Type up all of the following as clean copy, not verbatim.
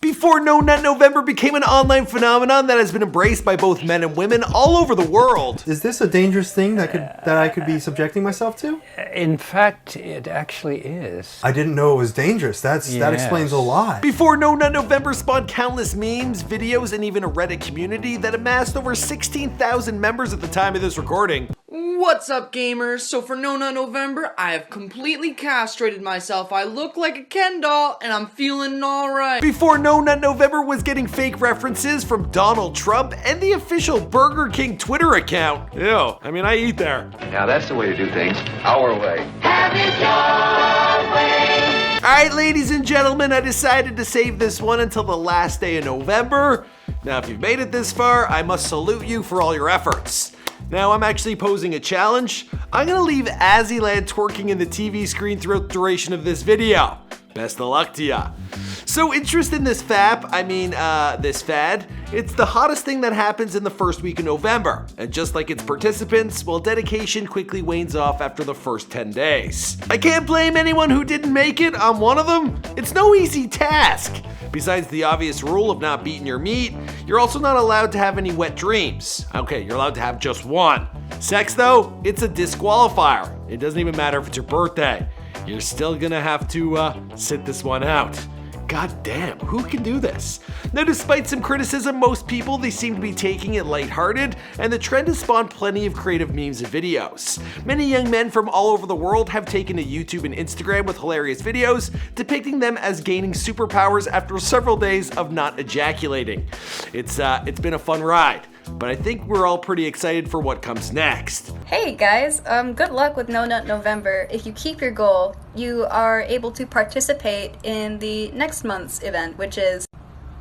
Before No Nut November became an online phenomenon that has been embraced by both men and women all over the world. Is this a dangerous thing that I could be subjecting myself to? In fact, it actually is. I didn't know it was dangerous. That explains a lot. Before No Nut November spawned countless memes, videos, and even a Reddit community that amassed over 16,000 members at the time of this recording. What's up, gamers? So for No Nut November, I have completely castrated myself. I look like a Ken doll, and I'm feeling alright. Before No Nut November was getting fake references from Donald Trump and the official Burger King Twitter account. Ew, I mean, I eat there. Now that's the way to do things, our way. Have it your way. Alright, ladies and gentlemen, I decided to save this one until the last day of November. Now, if you've made it this far, I must salute you for all your efforts. Now, I'm actually posing a challenge. I'm gonna leave Azzyland twerking in the TV screen throughout the duration of this video. Best of luck to ya. So, interest in this fad, it's the hottest thing that happens in the first week of November. And just like its participants, well, dedication quickly wanes off after the first 10 days. I can't blame anyone who didn't make it. I'm one of them. It's no easy task. Besides the obvious rule of not beating your meat, you're also not allowed to have any wet dreams. Okay, you're allowed to have just one. Sex, though, it's a disqualifier. It doesn't even matter if it's your birthday. You're still gonna have to sit this one out. God damn, who can do this? Now, despite some criticism, most people, they seem to be taking it lighthearted, and the trend has spawned plenty of creative memes and videos. Many young men from all over the world have taken to YouTube and Instagram with hilarious videos depicting them as gaining superpowers after several days of not ejaculating. It's been a fun ride, but I think we're all pretty excited for what comes next. Hey guys, good luck with No Nut November. If you keep your goal, you are able to participate in the next month's event, which is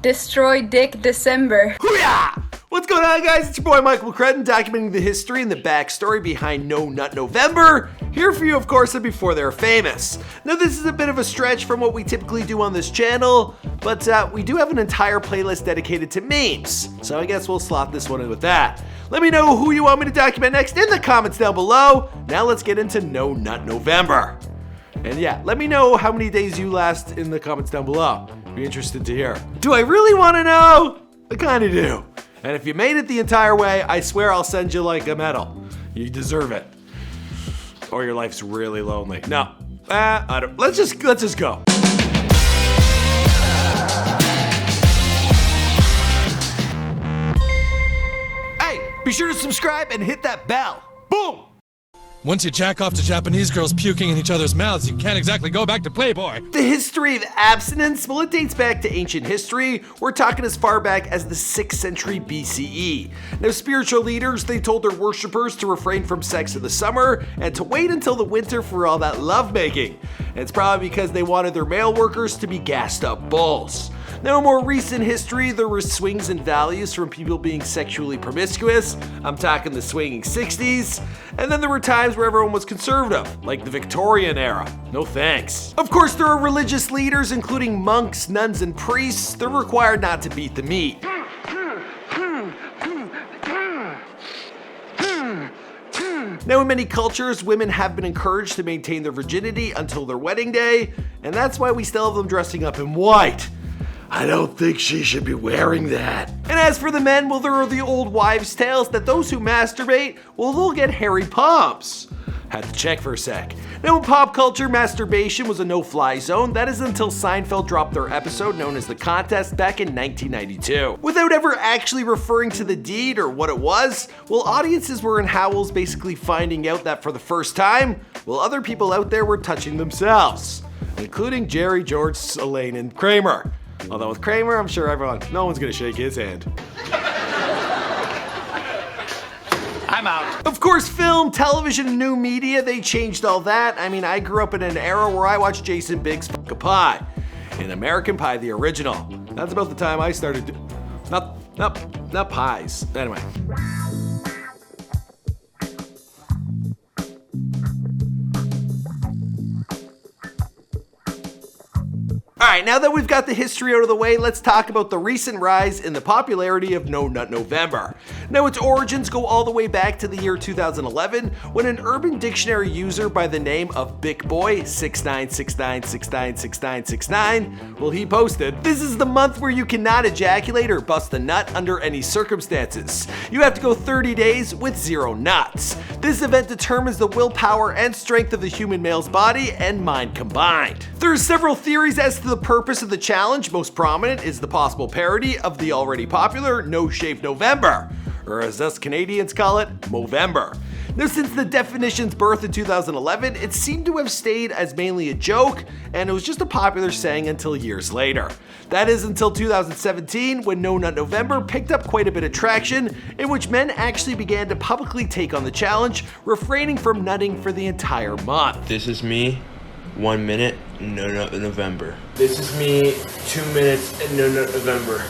Destroy Dick December. Hoo-yah! What's going on, guys? It's your boy Michael McCrudden, documenting the history and the backstory behind No Nut November. Here for you, of course, and before they're famous. Now, this is a bit of a stretch from what we typically do on this channel, but we do have an entire playlist dedicated to memes, so I guess we'll slot this one in with that. Let me know who you want me to document next in the comments down below. Now let's get into No Nut November. And yeah, let me know how many days you last in the comments down below. Be interested to hear. Do I really want to know? I kinda do. And if you made it the entire way, I swear I'll send you like a medal. You deserve it. Or your life's really lonely. No, I don't. Let's just go. Hey, be sure to subscribe and hit that bell. Boom! Once you jack off to Japanese girls puking in each other's mouths, you can't exactly go back to Playboy. The history of abstinence, well, it dates back to ancient history. We're talking as far back as the 6th century BCE. Now, spiritual leaders, they told their worshippers to refrain from sex in the summer and to wait until the winter for all that lovemaking. And it's probably because they wanted their male workers to be gassed up bulls. Now, in more recent history, there were swings and values from people being sexually promiscuous. I'm talking the swinging 60s. And then there were times where everyone was conservative, like the Victorian era. No thanks. Of course, there are religious leaders, including monks, nuns, and priests. They're required not to beat the meat. Now, in many cultures, women have been encouraged to maintain their virginity until their wedding day, and that's why we still have them dressing up in white. I don't think she should be wearing that. And as for the men, well, there are the old wives' tales that those who masturbate, well, they'll get hairy palms. Had to check for a sec. Now, in pop culture, masturbation was a no-fly zone. That is until Seinfeld dropped their episode known as The Contest back in 1992. Without ever actually referring to the deed or what it was, well, audiences were in howls basically finding out that for the first time, well, other people out there were touching themselves, including Jerry, George, Elaine, and Kramer. Although with Kramer, I'm sure no one's gonna shake his hand. I'm out. Of course, film, television, and new media, they changed all that. I mean, I grew up in an era where I watched Jason Biggs' Fuck a Pie in American Pie, the original. That's about the time I started not pies. Anyway. Alright, now that we've got the history out of the way, let's talk about the recent rise in the popularity of No Nut November. Now, its origins go all the way back to the year 2011, when an Urban Dictionary user by the name of BickBoy6969696969, well, he posted, "This is the month where you cannot ejaculate or bust a nut under any circumstances. You have to go 30 days with 0 nuts. This event determines the willpower and strength of the human male's body and mind combined." There are several theories as to the purpose of the challenge. Most prominent is the possible parody of the already popular No Shave November, or as us Canadians call it, Movember. Now, since the definition's birth in 2011, it seemed to have stayed as mainly a joke, and it was just a popular saying until years later. That is until 2017, when No Nut November picked up quite a bit of traction, in which men actually began to publicly take on the challenge, refraining from nutting for the entire month. This is me, 1 minute, No Nut November. This is me, 2 minutes, and No Nut November.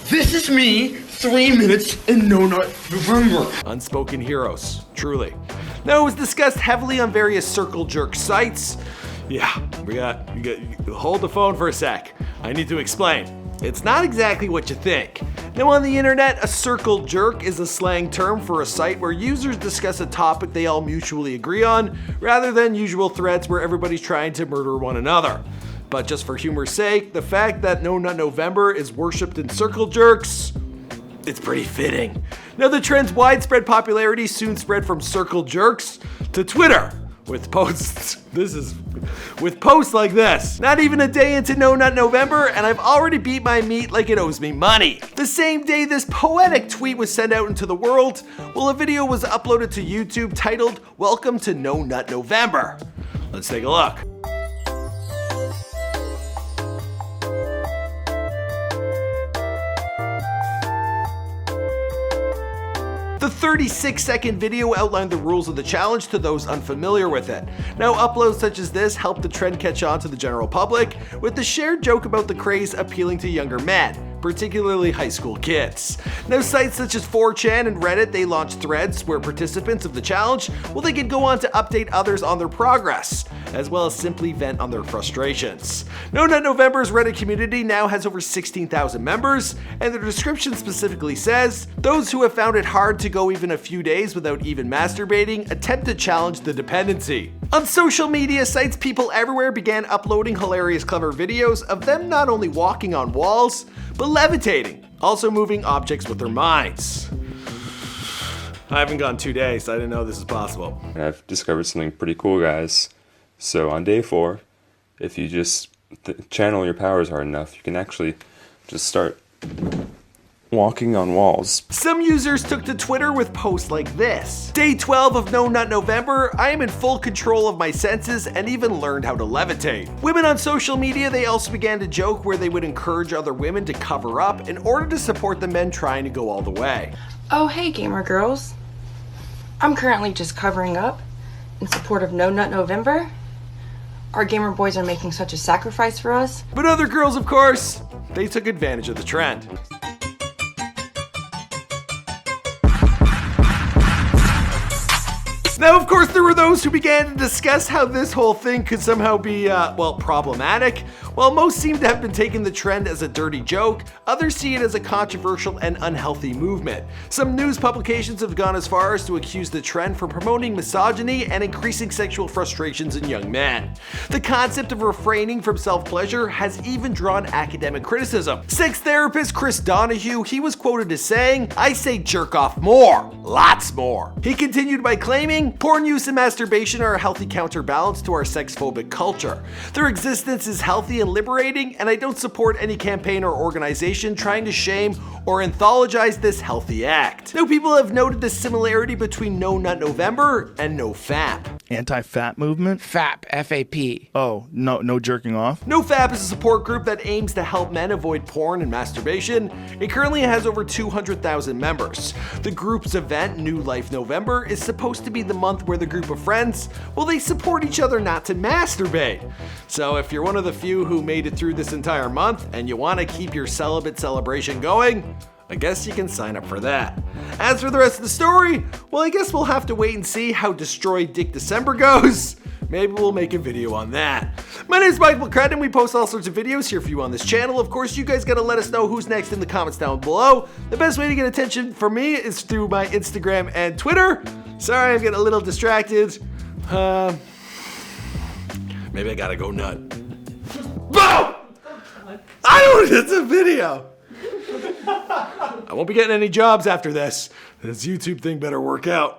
This is me, 3 minutes, and No Nut November. Unspoken heroes, truly. Now, it was discussed heavily on various circle jerk sites. Yeah, we got hold the phone for a sec. I need to explain. It's not exactly what you think. Now, on the internet, a circle jerk is a slang term for a site where users discuss a topic they all mutually agree on, rather than usual threads where everybody's trying to murder one another. But just for humor's sake, the fact that No Nut November is worshipped in circle jerks, it's pretty fitting. Now, the trend's widespread popularity soon spread from circle jerks to Twitter, with posts like this. Not even a day into No Nut November, and I've already beat my meat like it owes me money. The same day this poetic tweet was sent out into the world, well, a video was uploaded to YouTube titled, "Welcome to No Nut November." Let's take a look. The 36-second video outlined the rules of the challenge to those unfamiliar with it. Now, uploads such as this helped the trend catch on to the general public, with the shared joke about the craze appealing to younger men, particularly high school kids. Now, sites such as 4chan and Reddit, they launched threads where participants of the challenge, well, they could go on to update others on their progress, as well as simply vent on their frustrations. No Nut November's Reddit community now has over 16,000 members, and their description specifically says, "Those who have found it hard to go even a few days without even masturbating attempt to challenge the dependency." On social media sites, people everywhere began uploading hilarious, clever videos of them not only walking on walls, but levitating, also moving objects with their minds. I haven't gone 2 days, I didn't know this is possible. I've discovered something pretty cool, guys. So on day 4, if you just channel your powers hard enough, you can actually just start walking on walls. Some users took to Twitter with posts like this. "Day 12 of No Nut November, I am in full control of my senses and even learned how to levitate." Women on social media, they also began to joke where they would encourage other women to cover up in order to support the men trying to go all the way. "Oh, hey gamer girls. I'm currently just covering up in support of No Nut November. Our gamer boys are making such a sacrifice for us." But other girls, of course, they took advantage of the trend. Now, of course, there were those who began to discuss how this whole thing could somehow be, problematic. While most seem to have been taking the trend as a dirty joke, others see it as a controversial and unhealthy movement. Some news publications have gone as far as to accuse the trend for promoting misogyny and increasing sexual frustrations in young men. The concept of refraining from self-pleasure has even drawn academic criticism. Sex therapist Chris Donahue, he was quoted as saying, "I say jerk off more, lots more." He continued by claiming, "Porn use and masturbation are a healthy counterbalance to our sex-phobic culture. Their existence is healthy and liberating, and I don't support any campaign or organization trying to shame or anthologize this healthy act." Now, people have noted the similarity between No Nut November and NoFap. Anti-fat movement? FAP, F-A-P. Oh, no jerking off? NoFap is a support group that aims to help men avoid porn and masturbation. It currently has over 200,000 members. The group's event, New Life November, is supposed to be the month where the group of friends, well, they support each other not to masturbate. So if you're one of the few who made it through this entire month and you want to keep your celibate celebration going, I guess you can sign up for that. As for the rest of the story, well, I guess we'll have to wait and see how Destroy Dick December goes. maybe we'll make a video on that. My name is Mike McCrudden, and we post all sorts of videos here for you on this channel. Of course, you guys gotta let us know who's next in the comments down below. The best way to get attention from me is through my Instagram and Twitter. Sorry, I'm getting a little distracted. Maybe I gotta go nut. Boom! It's a video. I won't be getting any jobs after this. This YouTube thing better work out.